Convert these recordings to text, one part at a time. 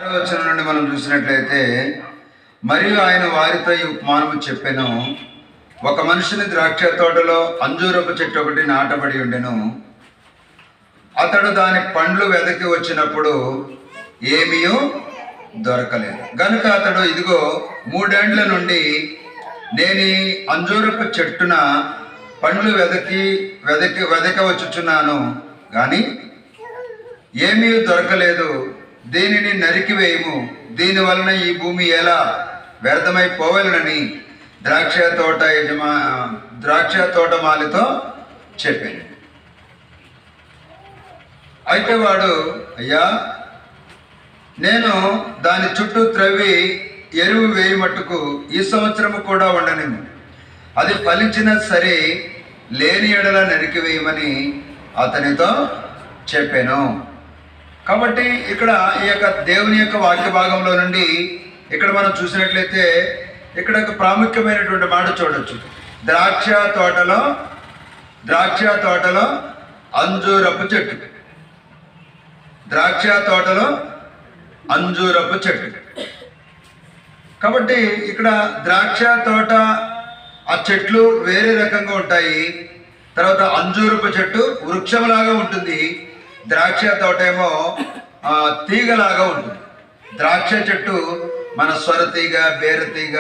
వచనం నుండి మనం చూసినట్లయితే, మరియు ఆయన వారితో ఈ ఉపమానము చెప్పెను. ఒక మనుషుని ద్రాక్ష తోటలో అంజూరపు చెట్టు ఒకటి నాటబడి ఉండెను. అతడు దాని పండ్లు వెదకి వచ్చినప్పుడు ఏమీ దొరకలేదు. గనుక అతడు, ఇదిగో 3 ఏండ్ల నుండి నేను ఈ అంజూరపు చెట్టున పండ్లు వెదక వచ్చుచున్నాను, కానీ ఏమీ దొరకలేదు. దీనిని నరికివేయము, దీని వలన ఈ భూమి ఎలా వ్యర్థమైపోవాలని ద్రాక్ష తోటమాలితో చెప్పాను. అయితే వాడు, అయ్యా, నేను దాని చుట్టూ త్రవ్వి ఎరువు వేయి మట్టుకు ఈ సంవత్సరము కూడా ఉండనిను, అది ఫలించిన సరే, లేని ఎడల నరికివేయమని అతనితో చెప్పాను. కాబట్టి ఇక్కడ ఈ యొక్క దేవుని యొక్క వాక్య భాగంలో నుండి ఇక్కడ మనం చూసినట్లయితే ఇక్కడ ఒక ప్రాముఖ్యమైనటువంటి మాట చూడొచ్చు. ద్రాక్ష తోటలో అంజూరపు చెట్టు. ద్రాక్ష తోటలో అంజూరపు చెట్టు. కాబట్టి ఇక్కడ ద్రాక్ష తోట, ఆ చెట్లు వేరే రకంగా ఉంటాయి. తర్వాత అంజూరపు చెట్టు వృక్షంలాగా ఉంటుంది, ద్రాక్ష తోట ఏమో తీగలాగా ఉంటుంది. ద్రాక్ష చెట్టు మన స్వర తీగ, బేర తీగ,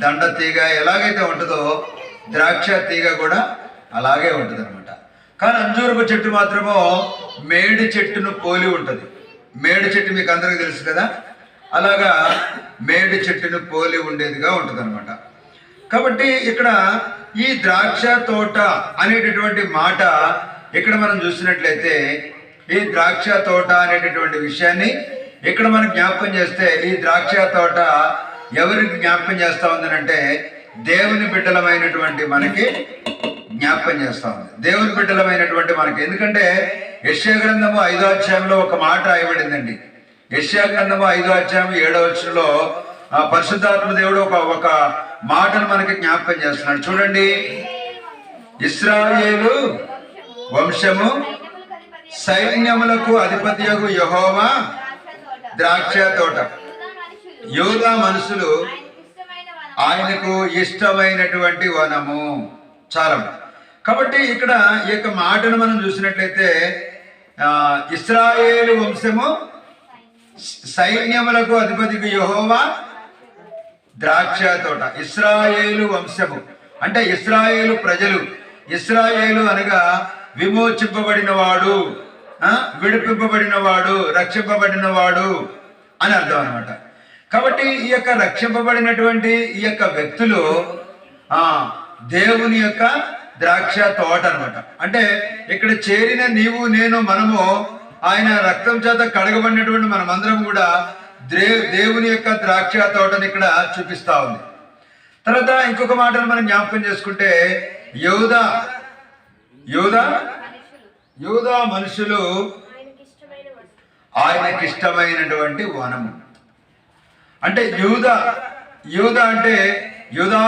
దండ తీగ ఎలాగైతే ఉంటుందో ద్రాక్ష తీగ కూడా అలాగే ఉంటుంది అనమాట. కానీ అంజూరపు చెట్టు మాత్రమో మేడి చెట్టును పోలి ఉంటుంది. మేడి చెట్టు మీకు అందరికీ తెలుసు కదా, అలాగా మేడి చెట్టును పోలి ఉండేదిగా ఉంటుంది అనమాట. కాబట్టి ఇక్కడ ఈ ద్రాక్ష తోట అనేటటువంటి మాట ఇక్కడ మనం చూసినట్లయితే, ఈ ద్రాక్ష తోట అనేటటువంటి విషయాన్ని ఇక్కడ మనం జ్ఞాపకం చేస్తే, ఈ ద్రాక్ష తోట ఎవరికి జ్ఞాపకం చేస్తూ ఉందనంటే దేవుని బిడ్డలమైనటువంటి మనకి జ్ఞాపకం చేస్తూ ఉంది. దేవుని బిడ్డలమైనటువంటి మనకి. ఎందుకంటే యెషయా గ్రంథము 5వ అధ్యాయంలో ఒక మాట రాయబడిందండి. యెషయా గ్రంథము 5వ అధ్యాయం 7వ వచనంలో పరిశుద్ధాత్మ దేవుడు ఒక మాటను మనకి జ్ఞాపకం చేస్తున్నాడు. చూడండి, ఇశ్రాయేలు వంశము సైన్యములకు అధిపతియగు యెహోవా ద్రాక్ష తోట, యూదా మనుషులు ఆయనకు ఇష్టమైనటువంటి వనము. చాలా. కాబట్టి ఇక్కడ ఈ యొక్క మాటను మనం చూసినట్లయితే, ఇశ్రాయేలు వంశము సైన్యములకు అధిపతికి యెహోవా ద్రాక్ష తోట. ఇశ్రాయేలు వంశము అంటే ఇశ్రాయేలు ప్రజలు. ఇశ్రాయేలు అనగా విమోచింపబడినవాడు, విడిపింపబడినవాడు, రక్షింపబడినవాడు అని అర్థం అనమాట. కాబట్టి ఈ యొక్క రక్షింపబడినటువంటి ఈ యొక్క వ్యక్తులు దేవుని యొక్క ద్రాక్ష తోట అనమాట. అంటే ఇక్కడ చేరిన నీవు, నేను, మనము ఆయన రక్తం చేత కడగబడినటువంటి మనమందరం కూడా దేవుని యొక్క ద్రాక్ష తోటని ఇక్కడ చూపిస్తా ఉంది. తర్వాత ఇంకొక మాటను మనం జ్ఞాపకం చేసుకుంటే, యూదా మనుషులు ఆయనకిష్టమైనటువంటి వనము. అంటే యూదా అంటే యూదా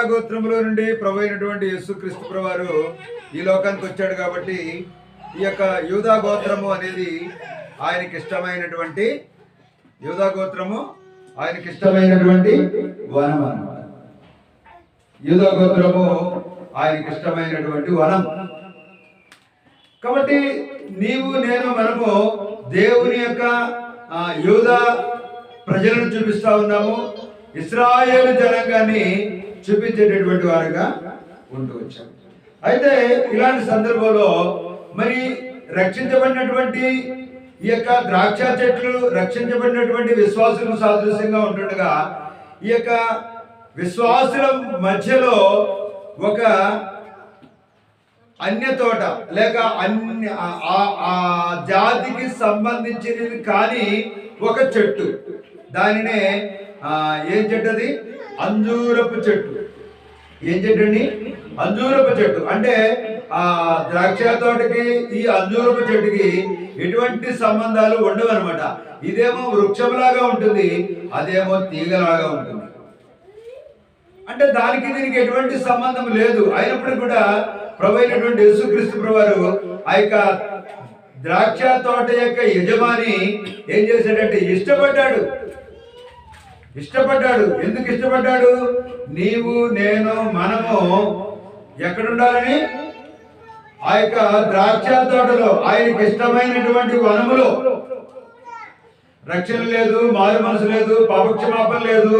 గోత్రములో నుండి ప్రభు అయినటువంటి యేసుక్రీస్తు ప్రభువారు ఈ లోకానికి వచ్చాడు. కాబట్టి ఈ యొక్క యూదా గోత్రము అనేది ఆయనకిష్టమైనటువంటి వనం అన్నమాట. యూదా గోత్రము ఆయనకిష్టమైనటువంటి వనం. కాబట్టి నీవు, నేను, మనము దేవుని యొక్క యూదా ప్రజలను చూపిస్తా ఉన్నాము. ఇశ్రాయేలు జనాంగాన్ని చూపించేటటువంటి వారుగా ఉంటూ వచ్చాము. అయితే ఇలాంటి సందర్భంలో మరి రక్షించబడినటువంటి ఈ యొక్క ద్రాక్ష చెట్లు రక్షించబడినటువంటి విశ్వాసులకు సాదృశ్యంగా ఉంటుండగా, ఈ యొక్క విశ్వాసుల మధ్యలో ఒక అన్య తోట లేక ఆ జాతికి సంబంధించినది కానీ ఒక చెట్టు, దానినే ఏం చెట్టు? అది అంజూరపు చెట్టు. ఏం చెట్టు అండి? అంజూరపు చెట్టు. అంటే ఆ ద్రాక్ష తోటకి ఈ అంజూరపు చెట్టుకి ఎటువంటి సంబంధాలు ఉండవు అనమాట. ఇదేమో వృక్షంలాగా ఉంటుంది, అదేమో తీగలాగా ఉంటుంది. అంటే దానికి దీనికి ఎటువంటి సంబంధం లేదు. అయినప్పటికీ కూడా ప్రభు అయినటువంటి యేసుక్రీస్తు ప్రభువారు ఆ యొక్క ద్రాక్ష తోట యొక్క యజమాని ఏం చేశాడంటే ఇష్టపడ్డాడు. ఎందుకు ఇష్టపడ్డాడు? నీవు నేను మనము ఎక్కడుండాలని? ఆ యొక్క ద్రాక్ష తోటలో, ఆయనకి ఇష్టమైనటువంటి వనములో. రక్షణ లేదు, మారు మనసు లేదు, పాపక్షమాపణ లేదు,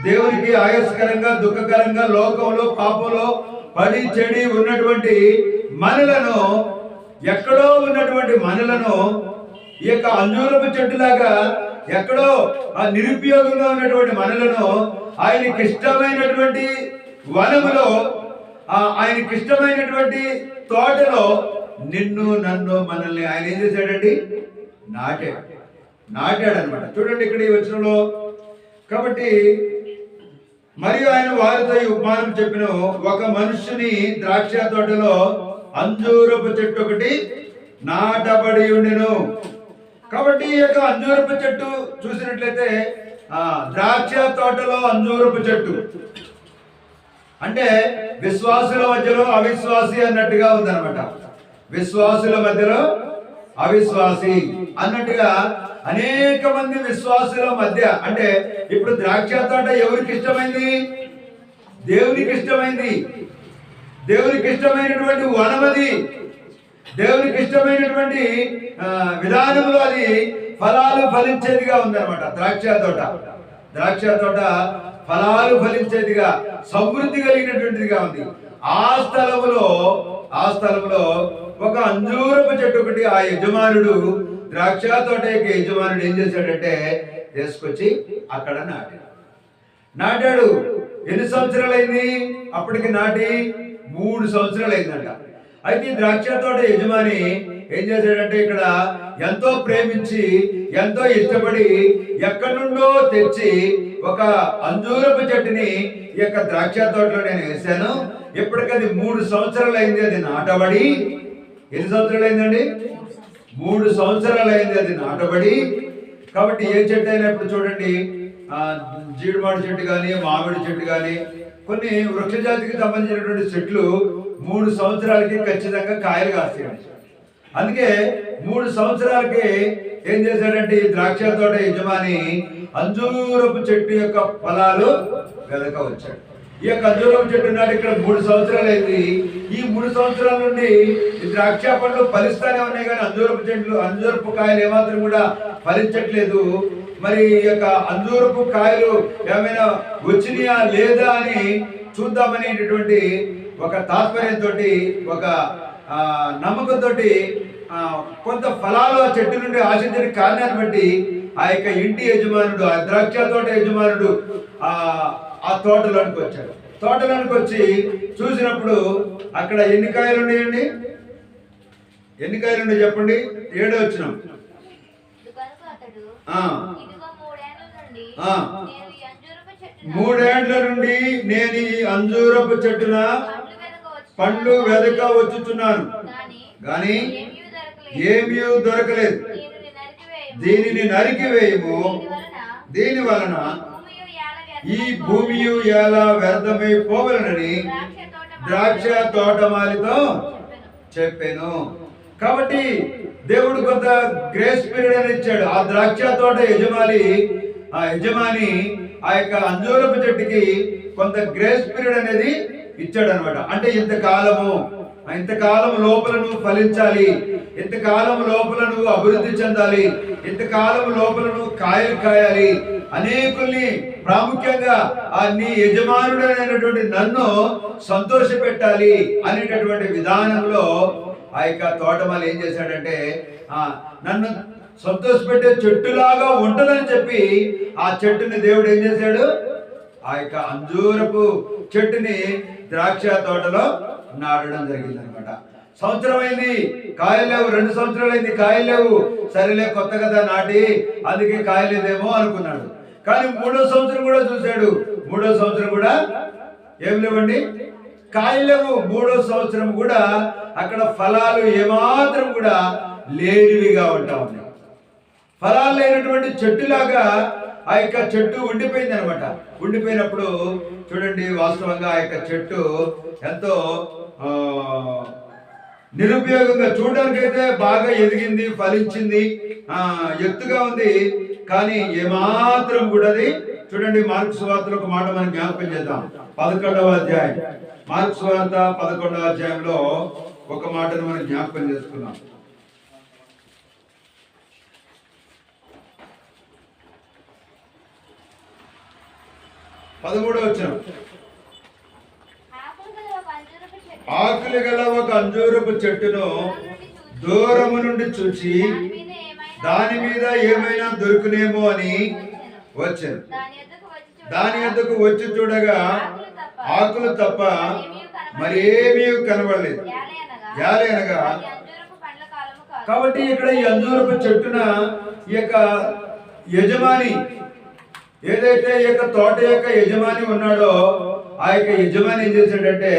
దేవునికి ఆయాసకరంగా దుఃఖకరంగా లోకంలో పాపంలో పడి చెడి ఉన్నటువంటి మనలను, ఎక్కడో ఉన్నటువంటి మనలను ఈ యొక్క అంజూరపు చెట్టులాగా ఎక్కడో ఆ నిరుపయోగంగా ఉన్నటువంటి మనలను ఆయనకి ఇష్టమైనటువంటి వనములో, ఆయనకి ఇష్టమైనటువంటి తోటలో నిన్ను నన్ను మనల్ని ఆయన ఏం చేశాడండి? నాటాడు అనమాట. చూడండి ఇక్కడ ఈ వచనంలో. కాబట్టి మరియు ఆయన వారితో ఈ ఉపమానం చెప్పిన, ఒక మనుష్యుని ద్రాక్ష తోటలో అంజూరపు చెట్టు ఒకటి నాటబడి ఉండెను. కాబట్టి ఈ యొక్క అంజూరపు చెట్టు చూసినట్లయితే ద్రాక్ష తోటలో అంజూరపు చెట్టు అంటే విశ్వాసుల మధ్యలో అవిశ్వాసి అన్నట్టుగా ఉందన్నమాట. విశ్వాసుల మధ్యలో అవిశ్వాసి అన్నట్టుగా అనేక మంది విశ్వాసుల మధ్య. అంటే ఇప్పుడు ద్రాక్ష తోట ఎవరికి ఇష్టమైంది? దేవునికి ఇష్టమైంది. దేవునికి ఇష్టమైనటువంటి వనమది. దేవునికి ఇష్టమైనటువంటి విధానంలో అది ఫలాలు ఫలించేదిగా ఉందన్నమాట. ద్రాక్ష తోట ఫలాలు ఫలించేదిగా, సమృద్ధి కలిగినటువంటిదిగా ఉంది. ఆ స్థలములో ఒక అంజూరపు చెట్టు ఒకటి ఆ యజమానుడు, ద్రాక్ష తోట యొక్క యజమానుడు ఏం చేశాడంటే తీసుకొచ్చి అక్కడ నాటాడు. ఎన్ని సంవత్సరాలైంది అప్పటికి నాటి? 3 సంవత్సరాలు అయిందంట. అయితే ద్రాక్ష తోట యజమాని ఏం చేశాడంటే ఇక్కడ ఎంతో ప్రేమించి ఎంతో ఇష్టపడి ఎక్కడి నుండో తెచ్చి ఒక అంజూరపు చెట్టుని ఈ యొక్క ద్రాక్ష తోటలో నేను వేసాను. ఇప్పటికది 3 సంవత్సరాలు అయింది అది నాటబడి. ఎన్ని సంవత్సరాలు అయిందండి? 3 సంవత్సరాలు అయింది అది నాటబడి. కాబట్టి ఏ చెట్టు అయినప్పుడు చూడండి, జీడిమాడి చెట్టు కానీ మామిడి చెట్టు కానీ కొన్ని వృక్ష జాతికి సంబంధించినటువంటి చెట్లు 3 సంవత్సరాలకి ఖచ్చితంగా కాయలు కాస్తాయి. అందుకే 3 సంవత్సరాలకి ఏం చేశాడంటే ఈ ద్రాక్ష తోట యజమాని అంజూరపు చెట్టు యొక్క ఫలాలు వెదక వచ్చాడు. ఈ యొక్క అంజూరపు చెట్టు నాటి ఇక్కడ 3 సంవత్సరాలు అయింది. ఈ 3 సంవత్సరాల నుండి ఈ ద్రాక్ష పండ్లు ఫలిస్తానే ఉన్నాయి, కానీ అంజూరపు కాయలు ఏమాత్రం కూడా ఫలించట్లేదు. మరి ఈ యొక్క అంజూరపు కాయలు ఏమైనా వచ్చినాయా లేదా అని చూద్దామనేటటువంటి ఒక తాత్పర్యంతో, ఒక నమ్మకంతో కొంత ఫలాలు ఆ చెట్టు నుండి ఆశించిన కారణాన్ని బట్టి ఆ యొక్క ఇంటి యజమానుడు, ఆ ద్రాక్ష తోట యజమానుడు ఆ తోటలోనికి వచ్చాడు. తోటలోనికి వచ్చి చూసినప్పుడు అక్కడ ఎన్ని కాయలు ఉన్నాయండి? ఎన్ని కాయలు ఉన్నాయి చెప్పండి? 7వ వచనం. 3 ఏండ్ల నుండి నేను ఈ అంజూరపు చెట్టున పండ్లు వెదక వచ్చుచున్నాను, గాని ఏమీ దొరకలేదు. దీనిని నరికివేయము, దీని వలన ఈ భూమి ఎలా వ్యర్థమై పోవలనని ద్రాక్ష తోటమాలితో చెప్పాను. కాబట్టి దేవుడు కొంత గ్రేస్ పీరియడ్ అని ఇచ్చాడు. ఆ ద్రాక్ష తోట యజమాని ఆ యొక్క అంజూరపు చెట్టుకి కొంత గ్రేస్ పీరియడ్ అనేది ఇచ్చాడు అనమాట. అంటే ఇంతకాలం లోపల నువ్వు ఫలించాలి, ఇంతకాలం లోపల నువ్వు అభివృద్ధి చెందాలి, ఇంతకాలం లోపల నువ్వు కాయలు కాయాలి, అనేకుల్ని ప్రాముఖ్యంగా నీ యజమానుడైనటువంటి నన్ను సంతోష పెట్టాలి అనేటటువంటి విధానంలో ఆ యొక్క తోటమాలి ఏం చేశాడంటే నన్ను సంతోషపెట్టే చెట్టులాగా ఉంటదని చెప్పి ఆ చెట్టుని దేవుడు ఏం చేశాడు? ఆ యొక్క అంజూరపు చెట్టుని ద్రాక్ష తోటలో నాటడం జరిగింది అనమాట. సంవత్సరం అయింది, కాయలు లేవు. 2 సంవత్సరాలు అయింది, కాయలు లేవు. సరేలే కొత్త కదా నాటి, అందుకే కాయలేదేమో అనుకున్నాడు. కానీ 3వ సంవత్సరం కూడా చూశాడు. 3వ సంవత్సరం కూడా ఏం లేవండి, కాయలు లేవు. 3వ సంవత్సరం కూడా అక్కడ ఫలాలు ఏమాత్రం కూడా లేనివిగా ఉంటా ఉన్నాయి. ఫలాలు లేనటువంటి చెట్టులాగా ఆ యొక్క చెట్టు ఉండిపోయింది అనమాట. ఉండిపోయినప్పుడు చూడండి, వాస్తవంగా ఆ యొక్క చెట్టు ఎంతో నిరుపయోగంగా, చూడడానికి అయితే బాగా ఎదిగింది, ఫలించింది, ఎత్తుగా ఉంది, కానీ ఏమాత్రం కూడా అది చూడండి. మార్కు సువార్తలో ఒక మాట మనం జ్ఞాపకం చేద్దాం. 11వ అధ్యాయం, మార్కు సువార్త 11వ అధ్యాయంలో ఒక మాటను మనం జ్ఞాపకం చేసుకున్నాం. 13వ వచనం. ఆకులు గల ఒక అంజూరపు చెట్టును దూరము నుండి చూచి దాని మీద ఏమైనా దొరుకునేమో అని వచ్చాను. దాని యొద్దకు వచ్చి చూడగా ఆకులు తప్ప మరేమీ కనబడలేదు. యాలనగా కాబట్టి ఇక్కడ ఈ అంజూరపు చెట్టున ఈ యొక్క యజమాని, ఏదైతే ఈ యొక్క తోట యొక్క యజమాని ఉన్నాడో, ఆ యొక్క యజమాని ఏం చేశాడంటే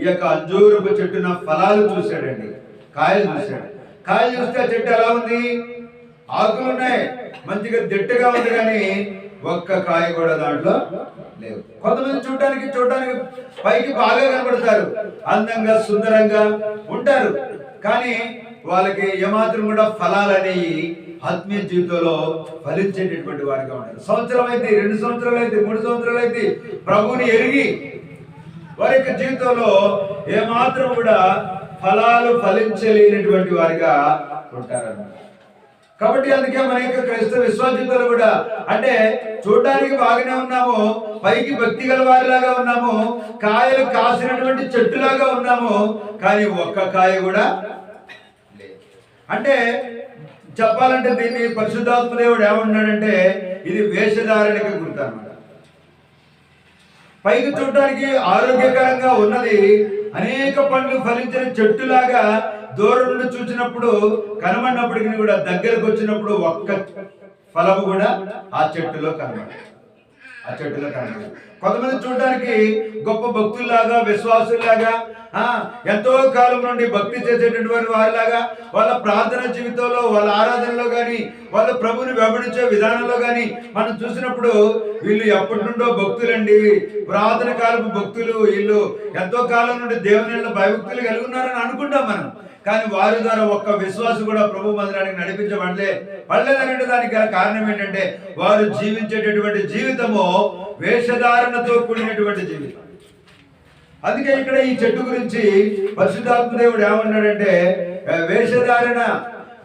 ఈ యొక్క అంజూరపు చెట్టున ఫలాలు చూశాడండి, కాయలు చూశాడు. కాయలు చూస్తే ఆ చెట్టు ఎలా ఉంది? ఆకులు ఉన్నాయి, మంచిగా దిట్టగా ఉంది, కానీ ఒక్క కాయ కూడా దాంట్లో లేవు. కొంతమంది చూడటానికి పైకి బాగా కనబడతారు, అందంగా సుందరంగా ఉంటారు, కానీ వాళ్ళకి ఏమాత్రం కూడా ఫలాలు అనేవి ఆత్మీయ జీవితంలో ఫలించేటటువంటి వారిగా ఉంటారు. సంవత్సరం అయితే, 2 సంవత్సరాలు అయితే, 3 సంవత్సరాలు అయితే ప్రభువుని ఎరిగి వారి యొక్క జీవితంలో ఏమాత్రం కూడా ఫలాలు ఫలించలేనటువంటి వారిగా ఉంటారన్నమాట. కాబట్టి అందుకే మన యొక్క క్రైస్తవ విశ్వాసీతులు కూడా, అంటే చూడడానికి బాగానే ఉన్నాము, పైకి భక్తి గల వారిలాగా ఉన్నాము, కాయలు కాసినటువంటి చెట్టులాగా ఉన్నాము, కానీ ఒక్క కాయ కూడా లేదు. అంటే చెప్పాలంటే దీన్ని పరిశుద్ధాత్మ దేవుడు ఏమన్నాడంటే, ఇది వేషధారణకి గుర్తు అన్నమాట. పైకి చూడటానికి ఆరోగ్యకరంగా ఉన్నది, అనేక పండ్లు ఫలించిన చెట్టులాగా దూరం నుండి చూసినప్పుడు కనబడినప్పటికీ కూడా దగ్గరకు వచ్చినప్పుడు ఒక్క ఫలము కూడా ఆ చెట్టులో కనబడదు. కొంతమంది చూడడానికి గొప్ప భక్తుల్లాగా, విశ్వాసుల్లాగా, ఎంతో కాలం నుండి భక్తి చేసేటటువంటి వారిలాగా, వాళ్ళ ప్రార్థన జీవితంలో, వాళ్ళ ఆరాధనలో కానీ, వాళ్ళ ప్రభుని వెంబడించే విధానంలో కానీ మనం చూసినప్పుడు వీళ్ళు ఎప్పటి నుండో భక్తులండి, పురాతన కాలపు భక్తులు, వీళ్ళు ఎంతో కాలం నుండి దేవుని భయభక్తులు కలిగి ఉన్నారని అనుకుంటాం మనం. కానీ వారి ద్వారా ఒక్క విశ్వాసం కూడా ప్రభు మందిరానికి పడలేదనంటే దానికి గల కారణం ఏంటంటే వారు జీవించేటటువంటి జీవితము వేషధారణతో కూడినటువంటి జీవితం. అందుకే ఇక్కడ ఈ చెట్టు గురించి పరిశుద్ధాత్మ దేవుడు ఏమన్నాడంటే,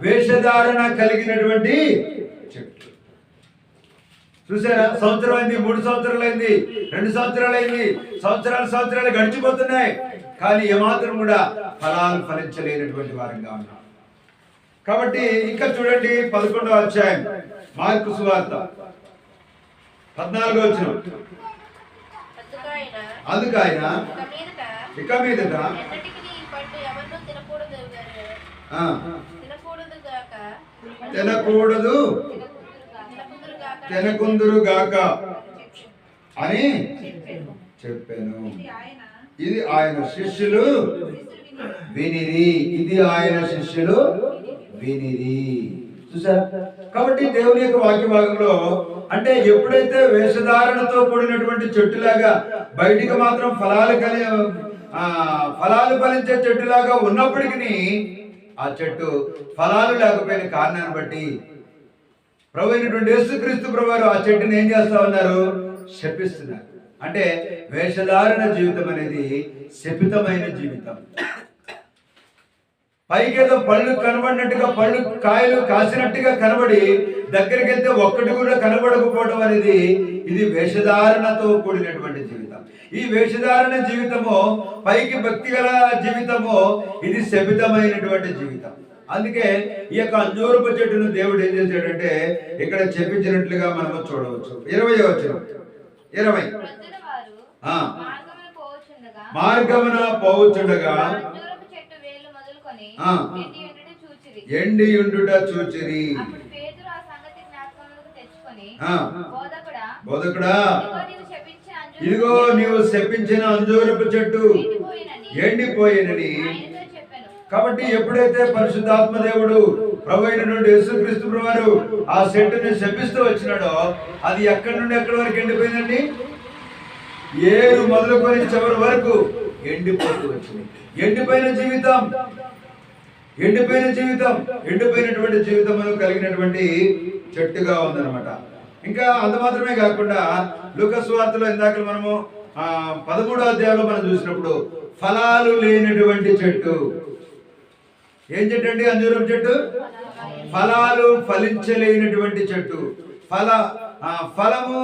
వేషధారణ కలిగినటువంటి చెట్టు. చూసారా? సంవత్సరం అయింది, 3 సంవత్సరాలు అయింది, 2 సంవత్సరాలు అయింది, సంవత్సరాలు గడిచిపోతున్నాయి, కానీ ఏమాత్రం కూడా ఫలాలు ఫలించలేనటువంటి వారంగా ఉన్నాం. కాబట్టి ఇంకా చూడండి, 11వ అధ్యాయం మార్కు సువార్త 14వ వచనం. అందుకు ఆయన ఇక మీదట తినకుందురు గాక అని చెప్పాను. ఇది ఆయన శిష్యులు వినిరి. చూసారు? కాబట్టి దేవుని యొక్క వాక్య భాగంలో అంటే ఎప్పుడైతే వేషధారణతో కూడినటువంటి చెట్టులాగా బయటికి మాత్రం ఫలాలు ఫలించే చెట్టులాగా ఉన్నప్పటికీ ఆ చెట్టు ఫలాలు లేకపోయిన కారణాన్ని బట్టి ప్రభు అయినటువంటి యేసుక్రీస్తు ప్రభువారు ఆ చెట్టుని ఏం చేస్తా ఉన్నారు? శపిస్తున్నారు. అంటే వేషధారణ జీవితం అనేది శపితమైన జీవితం. పైకేదో పళ్ళు కనబడినట్టుగా, పళ్ళు కాయలు కాసినట్టుగా కనబడి దగ్గరికి వెళ్తే ఒక్కటి కూడా కనబడకపోవడం అనేది ఇది వేషధారణతో కూడినటువంటి జీవితం. ఈ వేషధారణ జీవితము, పైకి భక్తి గల జీవితము, ఇది శపితమైనటువంటి జీవితం. అందుకే ఈ యొక్క అంజూరపు చెట్టును దేవుడు ఏం చేశాడంటే ఇక్కడ చెప్పించినట్లుగా మనము చూడవచ్చు. 20వ వచనం. 20 మార్గమున పోవుచుండగా ఎండి ఉండుట చూచిరి. బోధకుడా, ఇదిగో నీవు శపించిన అంజూరపు చెట్టు ఎండిపోయినని కాబట్టి ఎప్పుడైతే పరిశుద్ధాత్మ దేవుడు ప్రభు అయినటువంటి యేసుక్రీస్తు వారు ఆ చెట్టుని శపిస్తూ వచ్చినాడో అది ఎక్కడి నుండి ఎక్కడి వరకు ఎండిపోయిందండి? ఏరు మొదలుకొని చివరి వరకు ఎండిపోతూ వచ్చింది. ఎండిపోయిన జీవితం, ఎండిపోయినటువంటి జీవితం కలిగినటువంటి చెట్టుగా ఉందన్నమాట. ఇంకా అంత మాత్రమే కాకుండా లూకా సువార్తలో ఇందాక మనము 13వ అధ్యాయంలో మనం చూసినప్పుడు ఫలాలు లేనటువంటి చెట్టు. ఏం చెట్టు అండి? అంజూరం చెట్టు. ఫలాలు ఫలించలేనటువంటి చెట్టు, ఫలము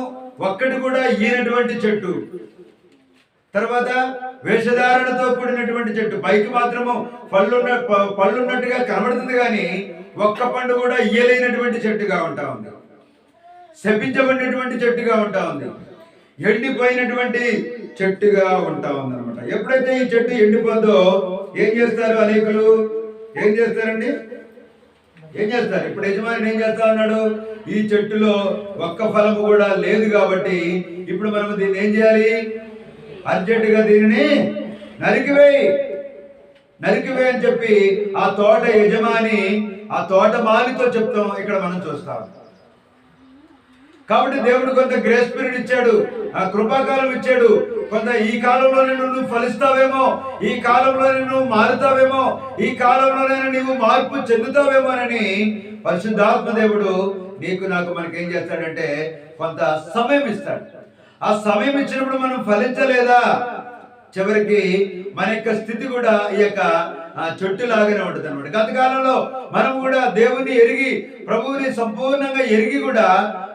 ఒక్కటి కూడా ఈనటువంటి చెట్టు. తర్వాత వేషధారణతో కూడినటువంటి చెట్టు. పైకి మాత్రము పళ్ళున్నట్టుగా కనబడుతుంది కానీ ఒక్క పండు కూడా ఇయ్యలేనటువంటి చెట్టుగా ఉంటా ఉంది. శపించబడినటువంటి చెట్టుగా ఉంటా ఉంది. ఎండిపోయినటువంటి చెట్టుగా ఉంటా ఉంది అనమాట. ఎప్పుడైతే ఈ చెట్టు ఎండిపోద్దో ఏం చేస్తారు అనేకులు? ఏం చేస్తారండి? ఏం చేస్తారు? ఇప్పుడు యజమాని ఏం చేస్తా ఉన్నాడు? ఈ చెట్టులో ఒక్క ఫలము కూడా లేదు కాబట్టి ఇప్పుడు మనం దీన్ని ఏం చేయాలి? అర్జెంటుగా దీనిని నరికివేయి అని చెప్పి ఆ తోట యజమాని ఆ తోట మాలితో చెప్తాం ఇక్కడ మనం చూస్తాం. కాబట్టి దేవుడు కొంత గ్రేస్ పీరియడ్ ఇచ్చాడు, ఆ కృపాకాలం ఇచ్చాడు. కొంత ఈ కాలంలోనే నువ్వు ఫలిస్తావేమో, ఈ కాలంలోనే నువ్వు మారుతావేమో, ఈ కాలంలోనే నువ్వు మార్పు చెందుతావేమోనని పరిశుద్ధాత్మ దేవుడు నీకు నాకు మనకేం చేస్తాడంటే కొంత సమయం ఇస్తాడు. ఆ సమయం ఇచ్చినప్పుడు మనం ఫలించలేదా చివరికి మన యొక్క స్థితి కూడా ఈ యొక్క చెట్టు లాగానే ఉంటుంది అనమాట. గత కాలంలో మనం కూడా దేవుని ఎరిగి ప్రభువుని సంపూర్ణంగా ఎరిగి కూడా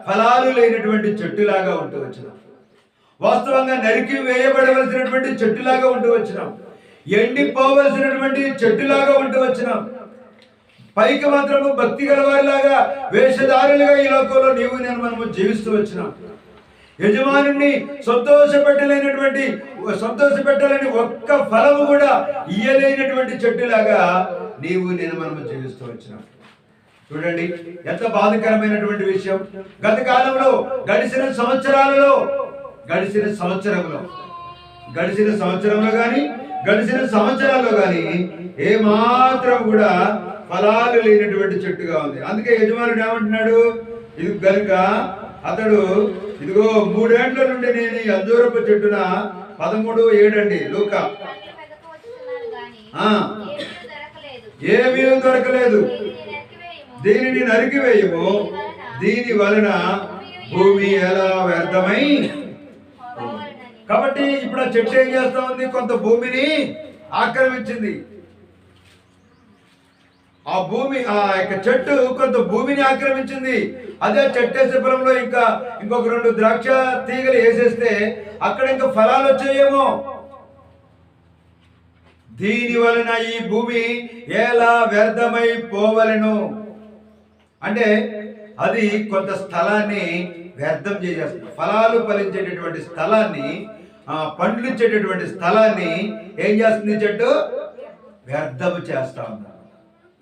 ఫలాలు లేనటువంటి చెట్టులాగా ఉంటూ వచ్చినాం. వాస్తవంగా నరికి వేయబడవలసినటువంటి చెట్టులాగా ఉంటూ వచ్చినాం. ఎండిపోవలసినటువంటి చెట్టులాగా ఉంటూ వచ్చినాం. పైకి మాత్రము భక్తి గల వారిలాగా వేషధారులుగా ఈ లోకంలో నీవు నేను మనము జీవిస్తూ వచ్చినాం. యజమానుని సంతోషపెట్టాలని ఒక్క ఫలము కూడా ఇయ్యలేనటువంటి చెట్టులాగా నీవు నేను మనము జీవిస్తూ వచ్చినాం. చూడండి ఎంత బాధకరమైనటువంటి విషయం. గత కాలంలో గడిచిన సంవత్సరాలలో గడిచిన సంవత్సరాల్లో కానీ ఏ మాత్రం కూడా ఫలాలు లేనటువంటి చెట్టుగా ఉంది. అందుకే యజమానుడు ఏమంటున్నాడు? ఇది గనుక అతడు ఇదిగో 3 ఏండ్ల నుండి నేను ఈ అంజూరపు చెట్టున 13:7 అండి లూకా, ఏమీ దొరకలేదు, దీనిని నరికివేయము, దీని వలన భూమి ఎలా వ్యర్థమై. కాబట్టి ఇప్పుడు ఆ చెట్టు ఏం చేస్తా ఉంది? కొంత భూమిని ఆక్రమించింది. ఆ యొక్క చెట్టు కొంత భూమిని ఆక్రమించింది. అదే చెట్టేసే పొలంలో ఇంకొక 2 ద్రాక్ష తీగలు వేసేస్తే అక్కడ ఇంకా ఫలాలు వచ్చాయేమో. దీని వలన ఈ భూమి ఎలా వ్యర్థమై పోవలెను అంటే అది కొంత స్థలాన్ని వ్యర్థం చేసేస్తుంది. ఫలాలు ఫలించేటటువంటి స్థలాన్ని, పండ్లు ఇచ్చేటటువంటి స్థలాన్ని ఏం చేస్తుంది? చెట్టు వ్యర్థము చేస్తా ఉన్నారు,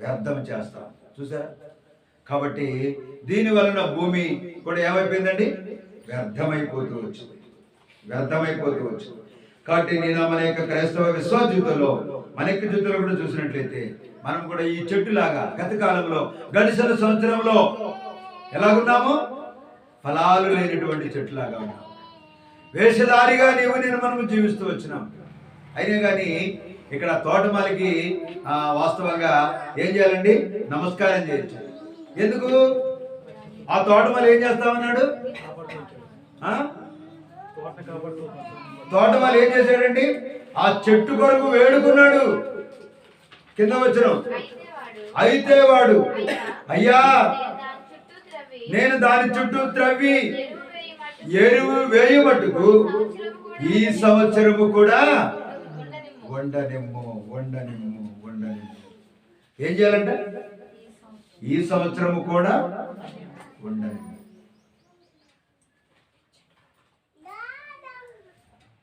వ్యర్థం చేస్తాం. చూసారా? కాబట్టి దీని వలన భూమి కూడా ఏమైపోయిందండి? వ్యర్థమైపోతూ వచ్చింది. కాబట్టి నేను మన యొక్క క్రైస్తవ విశ్వాస జీవితంలో మన యొక్క జీవితంలో కూడా చూసినట్లయితే మనం కూడా ఈ చెట్టులాగా గత కాలంలో గడిచిన సంవత్సరంలో ఎలాగున్నాము? ఫలాలు లేనటువంటి చెట్టులాగా ఉన్నాం. వేషధారిగా నీవు నేను మనము జీవిస్తూ వచ్చినాం. అయినా కానీ ఇక్కడ తోటమాలికి వాస్తవంగా ఏం చేయాలండి? నమస్కారం చేయొచ్చు. ఎందుకు? ఆ తోటమాలి ఏం చేస్తా ఉన్నాడు? తోటమాలి ఏం చేశాడండి? ఆ చెట్టు కొరకు వేడుకున్నాడు. కింద వచ్చిన అయితే వాడు అయ్యా నేను దాని చుట్టూ త్రవ్వి ఎరువు వేయబట్టుకు ఈ సంవత్సరము కూడా వండనిమ్ము. ఏం చేయాలంటే ఈ సంవత్సరము కూడా వండనిమ్ము.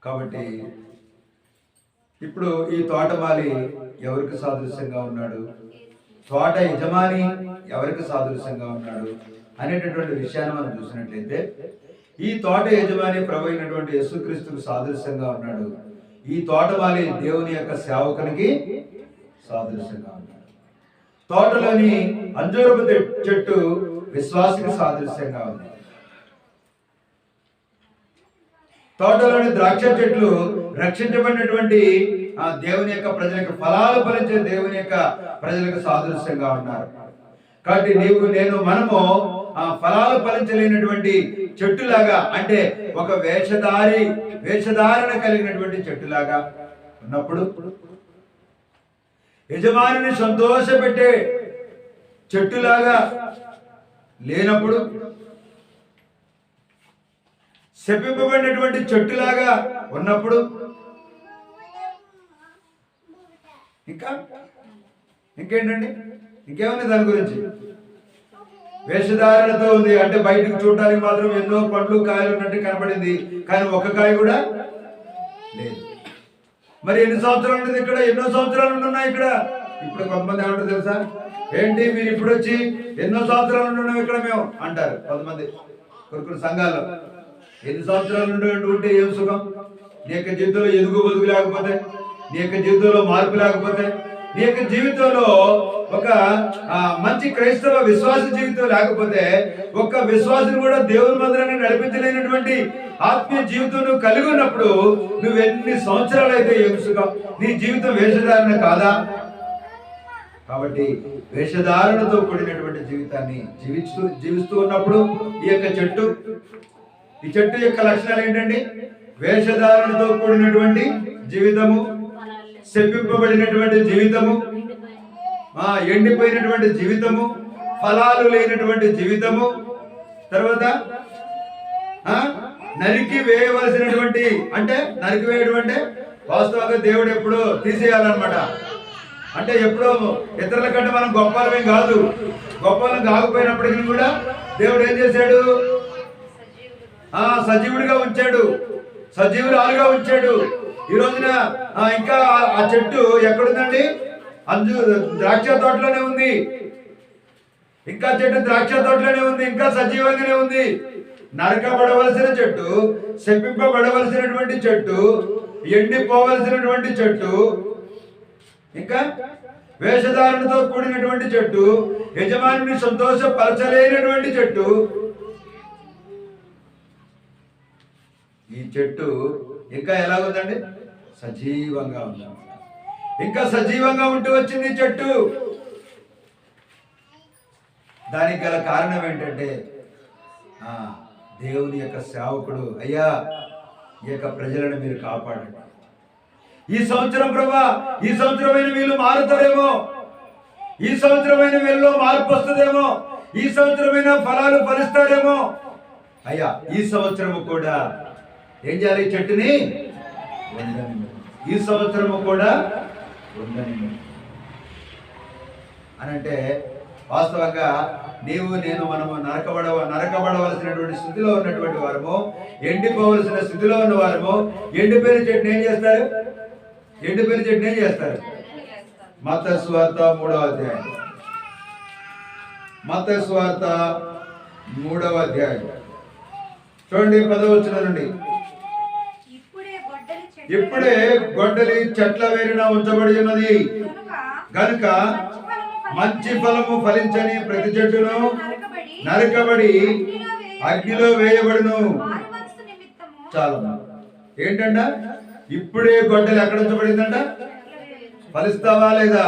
కాబట్టి ఇప్పుడు ఈ తోటమాలి ఎవరికి సాదృశ్యంగా ఉన్నాడు? తోట యజమాని ఎవరికి సాదృశ్యంగా ఉన్నాడు అనేటటువంటి విషయాన్ని మనం చూసినట్లయితే ఈ తోట యజమాని ప్రభు అయినటువంటి యేసుక్రీస్తుకు సాదృశ్యంగా ఉన్నాడు. ఈ తోటమాలి దేవుని యొక్క సేవకునికి సాదృశ్యంగా ఉంటాడు. తోటలోని అంజూరపు చెట్టు విశ్వాసికి సాదృశ్యంగా ఉంది. తోటలోని ద్రాక్ష చెట్లు రక్షించబడినటువంటి దేవుని యొక్క ప్రజలకు ఫలాలు ఫలించే దేవుని యొక్క ప్రజలకు సాదృశ్యంగా ఉన్నారు. కాబట్టి నీవు నేను మనము ఫలాలు ఫలించలేనటువంటి చెట్టులాగా, అంటే ఒక వేషధారణ కలిగినటువంటి చెట్టులాగా ఉన్నప్పుడు, యజమానిని సంతోషపెట్టే చెట్టులాగా లేనప్పుడు, శపింపబడినటువంటి చెట్టులాగా ఉన్నప్పుడు, ఇంకేంటండి, ఇంకేముంది దాని గురించి? వేషధారణతో ఉంది, అంటే బయటకు చూడటానికి మాత్రం ఎన్నో పండ్లు కాయలు ఉన్నట్టు కనపడింది, కానీ ఒక్క కాయ కూడా లేదు. మరి ఎన్ని సంవత్సరాలు ఉంటుంది ఇక్కడ? ఎన్నో సంవత్సరాలు ఉంటున్నాయి ఇక్కడ. ఇప్పుడు కొంతమంది ఏమంటారు తెలుసా? ఏంటి మీరు ఇప్పుడు వచ్చి ఎన్నో సంవత్సరాలు ఉంటున్నాం ఇక్కడ మేము అంటారు కొంతమంది కొన్ని సంఘాల్లో. ఎన్ని సంవత్సరాలు ఉంటే ఏం సుఖం? నీ యొక్క జీవితంలో ఎదుగు బదుగు లేకపోతే, నీ యొక్క జీవితంలో మార్పు లేకపోతే, నీ యొక్క జీవితంలో ఒక మంచి క్రైస్తవ విశ్వాస జీవితం లేకపోతే, ఒక్క విశ్వాసం కూడా దేవుని మందిరాన్ని నడిపించలేనటువంటి ఆత్మీయ జీవితం నువ్వు కలిగి ఉన్నప్పుడు నువ్వు ఎన్ని సంవత్సరాలు అయితే ఏం సుఖం? నీ జీవితం వేషధారణ కాదా? కాబట్టి వేషధారణతో కూడినటువంటి జీవితాన్ని జీవిస్తూ ఉన్నప్పుడు ఈ చెట్టు యొక్క లక్షణాలు ఏంటండి? వేషధారణతో కూడినటువంటి జీవితము, శపింపబడినటువంటి జీవితము, ఎండిపోయినటువంటి జీవితము, ఫలాలు లేనటువంటి జీవితము, తర్వాత నరికి వేయవలసినటువంటి, అంటే నరికి వేయడం అంటే వాస్తవంగా దేవుడు ఎప్పుడో తీసేయాలన్నమాట. అంటే ఎప్పుడో ఇతరుల కంటే మనం గొప్పలమేం కాదు, గొప్పలం కాకపోయినప్పటికీ కూడా దేవుడు ఏం చేశాడు? సజీవుడిగా ఉంచాడు, సజీవురాలుగా ఉంచాడు. ఈ రోజున ఇంకా ఆ చెట్టు ఎక్కడుందండి? ద్రాక్ష తోటలోనే ఉంది. ఇంకా చెట్టు ద్రాక్ష తోటలోనే ఉంది, ఇంకా సజీవంగానే ఉంది. నరకబడవలసిన చెట్టు, శపింపబడవలసినటువంటి చెట్టు, ఎండిపోవలసినటువంటి చెట్టు, ఇంకా వేషధారణతో కూడినటువంటి చెట్టు, యజమానిని సంతోషపరచలేనటువంటి చెట్టు. ఈ చెట్టు ఇంకా ఎలాగుందండి? సజీవంగా ఉంది. ఇంకా సజీవంగా ఉంటూ వచ్చింది ఈ చెట్టు. దానికి గల కారణం ఏంటంటే దేవుని యొక్క సేవకుడు, అయ్యా ఈ యొక్క ప్రజలను మీరు కాపాడండి. ఈ సంవత్సరం ప్రభా, ఈ సంవత్సరమైన వీళ్ళు మారుతారేమో, ఈ సంవత్సరమైన వీళ్ళలో మార్పు వస్తుందేమో, ఈ సంవత్సరమైన ఫలాలు ఫలిస్తారేమో. అయ్యా ఈ సంవత్సరము కూడా ఏం చేయాలి? ఈ చెట్టుని ఈ సంవత్సరము కూడా ఉండని అని అంటే, వాస్తవంగా నీవు నేను మనము నరకబడవలసినటువంటి స్థితిలో ఉన్నటువంటి వారము, ఎండిపోవలసిన స్థితిలో ఉన్న వారము. ఎండిపోయిన చెట్టుని ఏం చేస్తారు? ఎండిపోయిన చెట్టుని ఏం చేస్తారు? మత్తయి సువార్త 3వ అధ్యాయం, మత్తయి సువార్త 3వ అధ్యాయం చూడండి 10వ వచనం నుండి. ఇప్పుడే గొడ్డలి చెట్ల వేరున ఉంచబడి ఉన్నది గనుక మంచి ఫలము ఫలించని ప్రతి చెట్టును నరకబడి అగ్నిలో వేయబడును. చాలా ఏంటంట? ఇప్పుడే గొడ్డలి ఎక్కడ ఉంచబడిందంట? ఫలిస్తావా లేదా?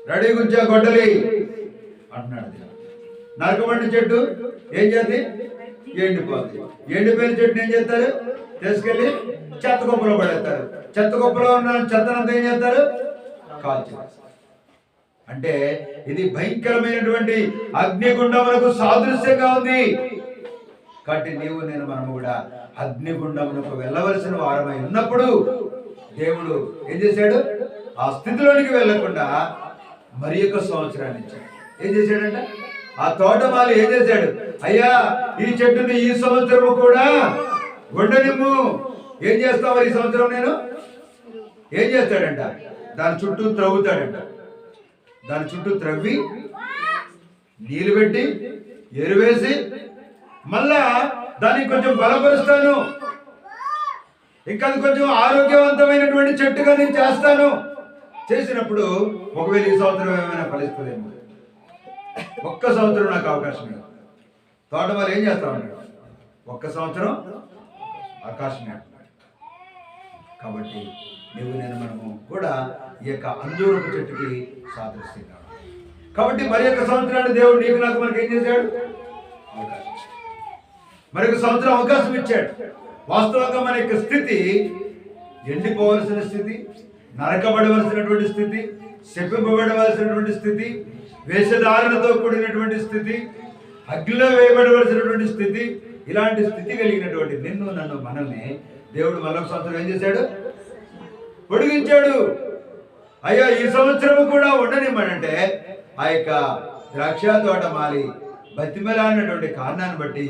రెడీగా ఉంచా గొడ్డలి అంటున్నాడు. నరకబడిన చెట్టు ఏం చేద్ది? ఎండిపోద్ది. ఎండిపోయిన చెట్టుని ఏం చేస్తారు? తీసుకెళ్లి చెత్త కుప్పలో పడేస్తారు. చెత్త కుప్పలో ఉన్న చెత్తనంతా ఏం చేస్తారు? కాల్చి. అంటే ఇది భయంకరమైనటువంటి అగ్నిగుండమునకు సాదృశ్యంగా ఉంది. కాబట్టి నీవు నేను మనము కూడా అగ్నిగుండమునకు వెళ్ళవలసిన వారమై ఉన్నప్పుడు దేవుడు ఏం చేశాడు? ఆ స్థితిలోనికి వెళ్లకుండా మరి ఒక సంవత్సరాన్ని ఇచ్చాడు. ఏం చేశాడంటే, ఆ తోటమాలి ఏం చేశాడు? అయ్యా ఈ చెట్టుని ఈ సంవత్సరము కూడా ఉండనిమ్ము. ఏం చేస్తావు ఈ సంవత్సరం? నేను ఏం చేస్తాడంట? దాని చుట్టూ త్రవ్వుతాడంట. దాని చుట్టూ త్రవ్వి నీళ్ళు పెట్టి ఎరువేసి మళ్ళా దాన్ని కొంచెం బలపరుస్తాను, ఇంకా అది కొంచెం ఆరోగ్యవంతమైనటువంటి చెట్టుగా నేను చేస్తాను. చేసినప్పుడు ఒకవేళ ఈ సంవత్సరం ఏమైనా ఫలిస్తుందేమో, ఒక్క సంవత్సరం నాకు అవకాశం లేదు. తోటమాలి ఏం చేస్తా ఉంటాడు? ఒక్క సంవత్సరం అవకాశమే. కాబట్టి మనము కూడా ఈ యొక్క అంజూరపు చెట్టుకి సాదృశ్యంగా. కాబట్టి మరి యొక్క సంవత్సరాన్ని దేవుడు నీకు నాకు మనకి ఏం చేశాడు? అవకాశం. మరొక సంవత్సరం అవకాశం ఇచ్చాడు. వాస్తవంగా మన యొక్క స్థితి ఎండిపోవలసిన స్థితి, నరకబడవలసినటువంటి స్థితి, శపింపబడవలసినటువంటి స్థితి, వేషధారణతో కూడినటువంటి స్థితి, అగ్నిలో వేయబడవలసినటువంటి స్థితి, ఇలాంటి స్థితి కలిగినటువంటి నిన్ను నన్ను మనల్ని దేవుడు మరొక సంవత్సరం ఏం చేశాడు? పొడిగించాడు. అయ్యా ఈ సంవత్సరం కూడా ఉండనిమ్మనంటే ఆ యొక్క ద్రాక్ష తోటమాలి బతిమలాడినటువంటి కారణాన్ని బట్టి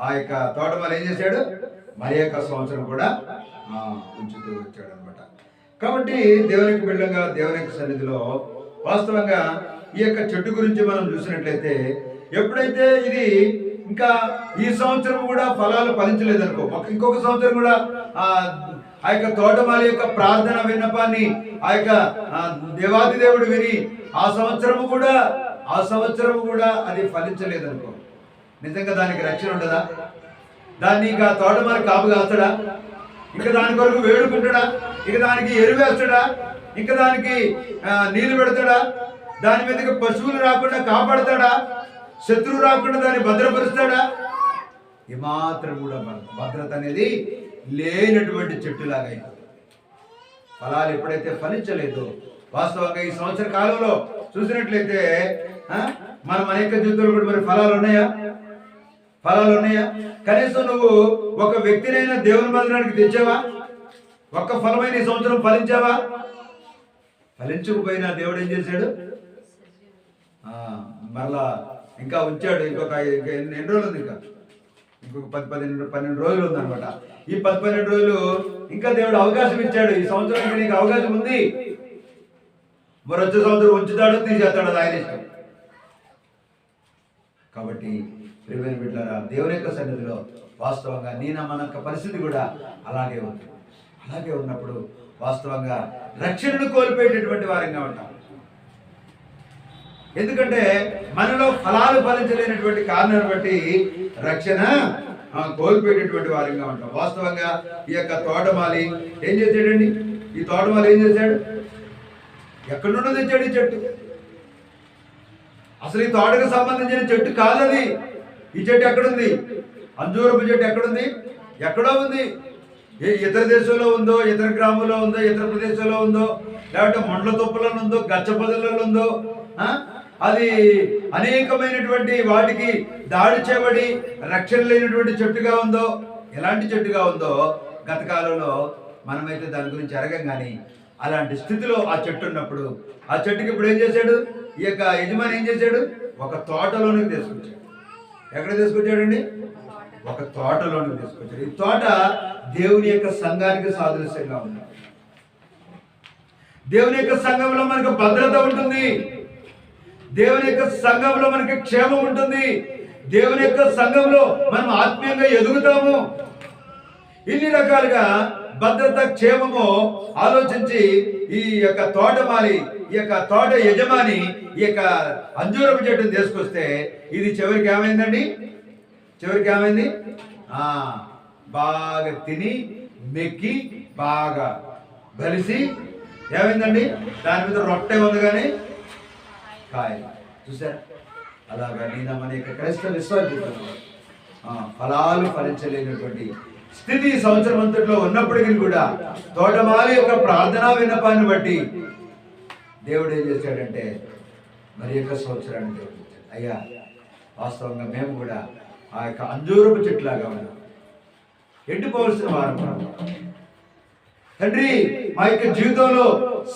ఆ యొక్క తోటమాలి ఏం చేశాడు? మరి యొక్క సంవత్సరం కూడా ఉంచుతూ వచ్చాడు అనమాట. కాబట్టి దేవునికి బిడ్డగా దేవుని యొక్క సన్నిధిలో వాస్తవంగా ఈ యొక్క చెట్టు గురించి మనం చూసినట్లయితే, ఎప్పుడైతే ఇది ఇంకా ఈ సంవత్సరం కూడా ఫలాలు ఫలించలేదనుకో, ఇంకొక సంవత్సరం కూడా ఆ యొక్క తోటమాలి యొక్క ప్రార్థన విన్నపాన్ని ఆ యొక్క దేవాది దేవుడు విని ఆ సంవత్సరము కూడా అది ఫలించలేదనుకో, నిజంగా దానికి రక్షణ ఉండదా? దాన్ని ఇంకా తోటమాలి కాపు కాస్తాడా? ఇంకా దాని కొరకు వేడుకుంటాడా? ఇక దానికి ఎరువేస్తాడా? ఇంకా దానికి నీళ్లు పెడతాడా? దాని మీదకి పశువులు రాకుండా కాపాడతాడా? శత్రువు రాకుండా దాన్ని భద్రపరుస్తాడా? ఏమాత్రం కూడా భద్రత అనేది లేనటువంటి చెట్టులాగా అయిపోతుంది. ఫలాలు ఎప్పుడైతే ఫలించలేదో, వాస్తవంగా ఈ సంవత్సర కాలంలో చూసినట్లయితే మన యొక్క జీవితంలో కూడా మరి ఫలాలు ఉన్నాయా? కనీసం నువ్వు ఒక వ్యక్తినైనా దేవుని మందిరానికి తెచ్చావా? ఒక్క ఫలమైన ఈ సంవత్సరం ఫలించావా? ఫలించకపోయినా దేవుడు ఏం చేశాడు? మరలా ఇంకా ఉంచాడు. ఎన్ని రోజులు ఉంది? ఇంకొక 10-12 రోజులు ఉందన్నమాట. ఈ 10-12 రోజులు ఇంకా దేవుడు అవకాశం ఇచ్చాడు. ఈ సంవత్సరానికి నీకు అవకాశం ఉంది. మరి వచ్చే సంవత్సరం ఉంచుతాడో తీసేస్తాడో ఆయన ఇష్టం. కాబట్టి ప్రియమైన బిడ్డలారా, దేవుని యొక్క సన్నిధిలో వాస్తవంగా మన యొక్క పరిస్థితి కూడా అలాగే ఉంది. అలాగే ఉన్నప్పుడు వాస్తవంగా రక్షణను కోల్పోయేటటువంటి వారంగా ఉంటాం. ఎందుకంటే మనలో ఫలాలు ఫలించలేనటువంటి కారణాన్ని బట్టి రక్షణ కోల్పోయేటటువంటి వారంగా ఉంటాం. వాస్తవంగా ఈ యొక్క తోటమాలి ఏం చేశాడండి? ఈ తోటమాలి ఏం చేశాడు? ఎక్కడి నుండి తెచ్చాడు ఈ చెట్టు? అసలు ఈ తోటకు సంబంధించిన చెట్టు కాదది. ఈ చెట్టు ఎక్కడుంది? అంజూరపు చెట్టు ఎక్కడుంది? ఎక్కడో ఉంది. ఇతర దేశంలో ఉందో, ఇతర గ్రామంలో ఉందో, ఇతర ప్రదేశంలో ఉందో, లేకపోతే మొండ్ల తుప్పలలో ఉందో, గచ్చ పొదలలో ఉందో, అది అనేకమైనటువంటి వాటికి దాడి చేయబడి రక్షణ లేనటువంటి చెట్టుగా ఉందో, ఎలాంటి చెట్టుగా ఉందో గత కాలంలో మనమైతే దాని గురించి అడగం. కానీ అలాంటి స్థితిలో ఆ చెట్టు ఉన్నప్పుడు ఆ చెట్టుకి ఇప్పుడు ఏం చేశాడు? ఈ యొక్క యజమాని ఏం చేశాడు? ఒక తోటలోనికి తీసుకొచ్చాడు. ఎక్కడ తీసుకొచ్చాడండి? ఒక తోటలోనికి తీసుకొచ్చాడు. ఈ తోట దేవుని యొక్క సంఘానికి సాదృశ్యంగా ఉంది. దేవుని యొక్క సంఘంలో మనకు భద్రత ఉంటుంది. దేవుని యొక్క సంఘంలో మనకి క్షేమం ఉంటుంది. దేవుని యొక్క సంఘంలో మనం ఆత్మీయంగా ఎదుగుతాము. ఇన్ని రకాలుగా భద్రత, క్షేమము ఆలోచించి ఈ యొక్క తోటమాలి, ఈ యొక్క తోట యజమాని ఈ యొక్క అంజూరపు చెట్టును తీసుకొస్తే ఇది చివరికి ఏమైందండి? చివరికి ఏమైంది? బాగా తిని మెక్కి బాగా బలిసి ఏమైందండి? దాని మీద రొట్టె ఉంది కానీ కాయ. చూసారా? అలాగా మన యొక్క క్రైస్తవ విశ్వాసం ఫలాలు ఫలించలేనటువంటి స్థితి సంవత్సరం అంతట్లో ఉన్నప్పటికీ కూడా తోటమాలి యొక్క ప్రార్థనా విన్నపాన్ని బట్టి దేవుడు ఏం చేశాడంటే మరి యొక్క సంవత్సరాన్ని దేవుడు అయ్యా వాస్తవంగా మేము కూడా ఆ యొక్క అంజూరపు చెట్లాగా ఉన్నాం. ఎండిపోవలసిన వారం తండ్రి, మా యొక్క జీవితంలో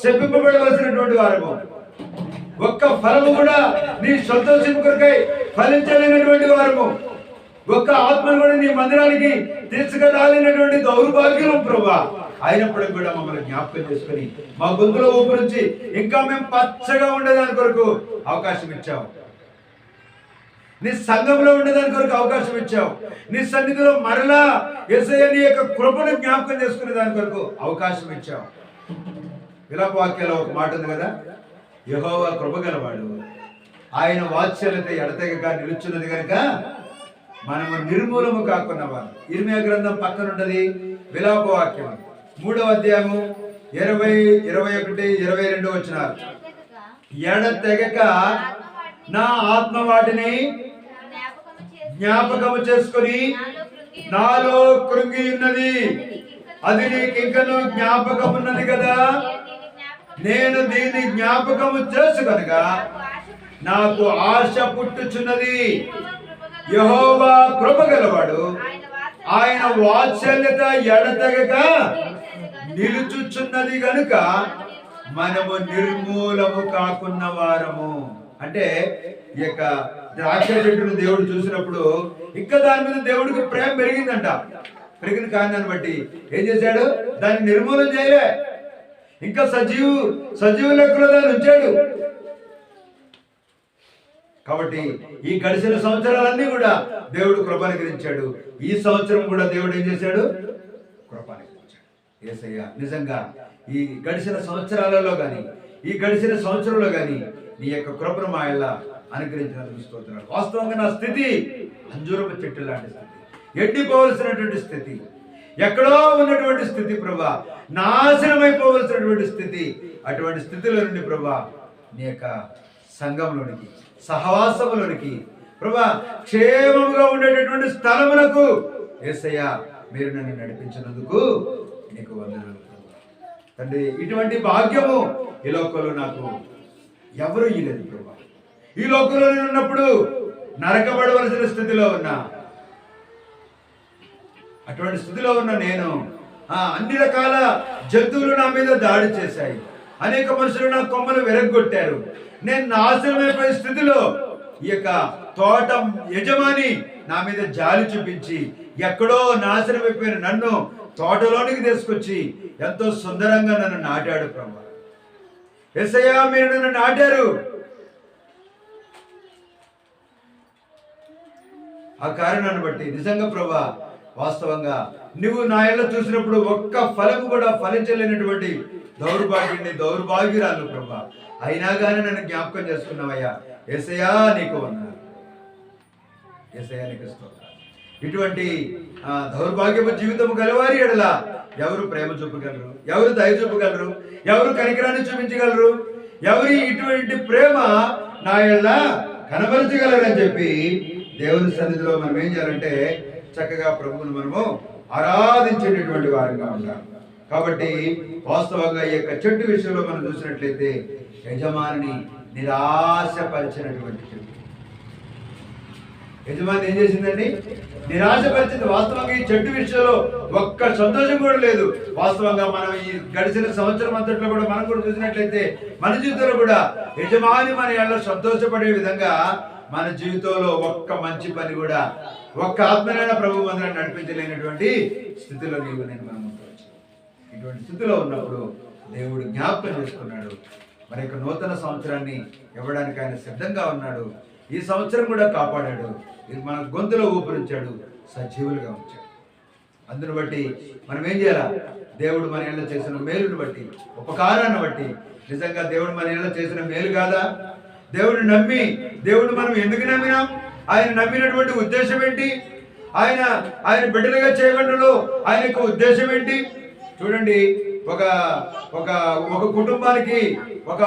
శపింపబడవలసినటువంటి వారము, ఒక్క ఫలము కూడా నీ సంతోషం కొరకై ఫలించలేనటువంటి వారము, ఒక్క ఆత్మను కూడా నీ మందిరానికి తీసుకురాలేనటువంటి దౌర్భాగ్యం ప్రభా, అయినప్పటికీ కూడా మమ్మల్ని జ్ఞాపకం చేసుకుని మా గొంతులో ఊపు నుంచి ఇంకా మేము పచ్చగా ఉండేదాని కొరకు అవకాశం ఇచ్చావు. నీ సంఘంలో ఉండేదాని కొరకు అవకాశం ఇచ్చావు. నీ సన్నిధిలో మరలా యేసయ్య నీ యొక్క కృపను జ్ఞాపకం చేసుకునే దాని కొరకు అవకాశం ఇచ్చావు. విలాప వాక్యాల్లో ఒక మాట ఉంది కదా, యెహోవా కృపగలవాడు, ఆయన వాత్సల్యత ఎడతెగక నిలుచున్నది కనుక మనము నిర్మూలము కాకున్న వారు. ఇర్మియా గ్రంథం పక్కన ఉన్నది విలాప వాక్యం 3వ అధ్యాయము 20, 21, 22 వచనాలు. ఎడతెగక నా ఆత్మ వాటిని జ్ఞాపకము చేసుకొని నాలో కృంగి ఉన్నది, అది నీకింకను జ్ఞాపకం ఉన్నది కదా, నేను దీన్ని జ్ఞాపకము చేసుకొనగా నాకు ఆశ పుట్టుచున్నది. యెహోవా కృపగలవాడు, ఆయన వాత్సల్యత ఎడతెగక నిలుచుచున్నది గనుక మనము నిర్మూలము కాకున్న వారము. అంటే ఈ యొక్క ద్రాక్ష చెట్టును దేవుడు చూసినప్పుడు ఇంకా దాని మీద దేవుడికి ప్రేమ పెరిగిందంట. పెరిగిన కారణాన్ని బట్టి ఏం చేశాడు, దాన్ని నిర్మూలన చేయలే, ఇంకా సజీవ లెక్కలో దాన్ని ఉంచాడు. కాబట్టి ఈ గడిచిన సంవత్సరాలన్నీ కూడా దేవుడు కృపనుగ్రహించాడు. ఈ సంవత్సరం కూడా దేవుడు ఏం చేశాడు, కృపనుగ్రహించాడు. యేసయ్య నిజంగా ఈ గడిచిన సంవత్సరాలలో కానీ ఈ గడిచిన సంవత్సరంలో కానీ నీ యొక్క కృపను మా ఇలా అనుగ్రహించినందుకు స్తోత్రాలు. వాస్తవంగా నా స్థితి అంజూరపు చెట్టు లాంటి స్థితి, ఎండిపోవలసినటువంటి స్థితి, ఎక్కడో ఉన్నటువంటి స్థితి ప్రభా, నాశనమైపోవలసినటువంటి స్థితి. అటువంటి స్థితిలో నుండి ప్రభా నీ యొక్క సంఘంలోనికి, సహవాసములోనికి ప్రభా క్షేమముగా ఉండేటటువంటి స్థలములకు యేసయ్య మీరు నన్ను నడిపించినందుకు నీకు వందనాలు తండ్రి. ఇటువంటి భాగ్యము ఈ లోకంలో నాకు ఎవరు ఇవ్వలేదు ప్రభా. ఈ లోకంలో నేను ఉన్నప్పుడు నరకబడవలసిన స్థితిలో ఉన్నా, అటువంటి స్థితిలో ఉన్న నేను అన్ని రకాల జంతువులు నా మీద దాడి చేశాయి, అనేక మనుషులు నా కొమ్మలు వెరగొట్టారు, నేను నాశనమైపోయే స్థితిలో ఈ యొక్క తోట యజమాని నా మీద జాలి చూపించి ఎక్కడో నాశనమైపోయిన నన్ను తోటలోనికి తీసుకొచ్చి ఎంతో సుందరంగా నన్ను నాటాడు ప్రభా. యేసయ్య మీరు నన్ను నాటారు. ఆ కారణాన్ని బట్టి నిజంగా ప్రభా వాస్తవంగా నువ్వు నా ఇళ్ళ చూసినప్పుడు ఒక్క ఫలము కూడా ఫలించలేనటువంటి దౌర్భాగ్యురాలు ప్రభా, అయినా కానీ నన్ను జ్ఞాపకం చేసుకున్నావయ్యా. యేసయ్యా నీకు వందనాలు, యేసయ్యా నీకు స్తోత్రాలు. ఇటువంటి దౌర్భాగ్యపు జీవితము గలవారి ఎడల ఎవరు ప్రేమ చూపగలరు, ఎవరు దయ చూపగలరు, ఎవరు కనికరాన్ని చూపించగలరు, ఎవరి ఇటువంటి ప్రేమ నా ఎడల కనబరచగలరు అని చెప్పి దేవుని సన్నిధిలో మనం ఏం చేయాలంటే చక్కగా ప్రభువును మనము ఆరాధించేటటువంటి వారంగా ఉంటాం. కాబట్టి వాస్తవంగా ఈ యొక్క చెట్టు విషయంలో మనం చూసినట్లయితే యజమానిని నిరాశపరిచినటువంటి చెట్టు. యజమాని ఏం చేసిందండి, నిరాశపరిచింది. వాస్తవంగా ఈ చెట్టు విషయంలో ఒక్క సంతోషం కూడా లేదు. వాస్తవంగా మనం ఈ గడిచిన సంవత్సరం అంతట్లో కూడా మనం కూడా చూసినట్లయితే మన జీవితంలో కూడా యజమాని మన ఎడల సంతోషపడే విధంగా మన జీవితంలో ఒక్క మంచి పని కూడా, ఒక్క ఆత్మనైన ప్రభు మందిరాన్ని నడిపించలేనటువంటి స్థితిలో నీవు నేను మనం ఉండవచ్చు. ఇటువంటి స్థితిలో ఉన్నప్పుడు దేవుడు జ్ఞాపకం చేసుకున్నాడు, మరి యొక్క నూతన సంవత్సరాన్ని ఇవ్వడానికి ఆయన సిద్ధంగా ఉన్నాడు. ఈ సంవత్సరం కూడా కాపాడాడు, ఇది మన గొంతులో ఊపిరించాడు, సజీవులుగా ఉంచాడు. అందును బట్టి మనం ఏం చేయాలా, దేవుడు మన ఇళ్ళ చేసిన మేలుని బట్టి, ఉపకారాన్ని బట్టి, నిజంగా దేవుడు మన ఇళ్ళ చేసిన మేలు కాదా? దేవుడిని నమ్మి, దేవుడు మనం ఎందుకు నమ్మినాం, ఆయన నమ్మినటువంటి ఉద్దేశం ఏంటి, ఆయన బిడ్డలుగా చేయబడలో ఆయన యొక్క ఉద్దేశం ఏంటి? చూడండి, ఒక ఒక ఒక కుటుంబానికి ఒక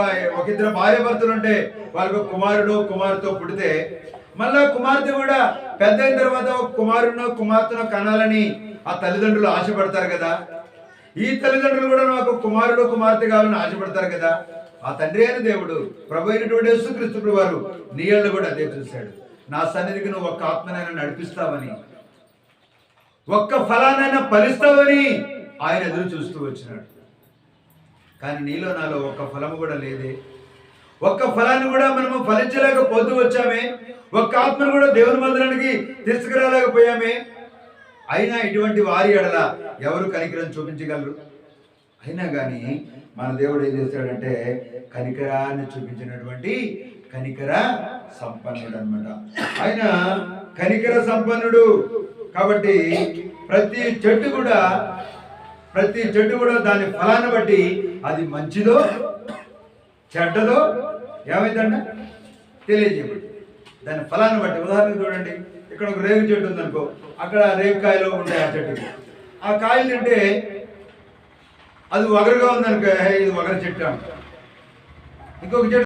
ఇద్దరు భార్య భర్తలు ఉంటే వాళ్ళకు కుమారుడు కుమార్తెతో పుడితే మళ్ళా కుమార్తె కూడా పెద్ద అయిన తర్వాత ఒక కుమారుడినో కుమార్తెనో కనాలని ఆ తల్లిదండ్రులు ఆశపడతారు కదా. ఈ తల్లిదండ్రులు కూడా నాకు కుమారుడు కుమార్తె కావాలని ఆశపడతారు కదా. ఆ తండ్రి అయిన దేవుడు ప్రభు అయినటువంటి యేసుక్రీస్తు వారు నీ యేళ్ళ కూడా అదే చూశాడు. నా సన్నిధికి నువ్వు ఒక్క ఆత్మనైనా నడిపిస్తావని, ఒక్క ఫలానైనా ఫలిస్తావని ఆయన ఎదురు చూస్తూ వచ్చినాడు. కానీ నీలో నాలో ఒక్క ఫలము కూడా లేదే, ఒక్క ఫలాన్ని కూడా మనము ఫలించలేకపోతూ వచ్చామే, ఒక్క ఆత్మను కూడా దేవుని మందిరానికి తీసుకురాలేకపోయామే. అయినా ఇటువంటి వారి ఎడల ఎవరు కనికరం చూపించగలరు? అయినా కానీ మన దేవుడు ఏం చేస్తాడంటే కనికరాన్ని చూపించినటువంటి కనికర సంపన్నుడు అన్నమాట. ఆయన కనికర సంపన్నుడు. కాబట్టి ప్రతి చెట్టు కూడా ప్రతి చెట్టు కూడా దాని ఫలాన్ని బట్టి అది మంచిదో చెడ్డదో ఏమైందంట తెలియజేయబడి దాని ఫలాన్ని బట్టి. ఉదాహరణకు చూడండి, ఇక్కడ ఒక రేగు చెట్టు ఉందనుకో, అక్కడ రేగుకాయలు ఉంటాయి ఆ చెట్టుకి. ఆ కాయలు తింటే అది వగరుగా ఉందనుకో, ఇది వగరు చెట్టు అంట. ఇంకొక చెట్టు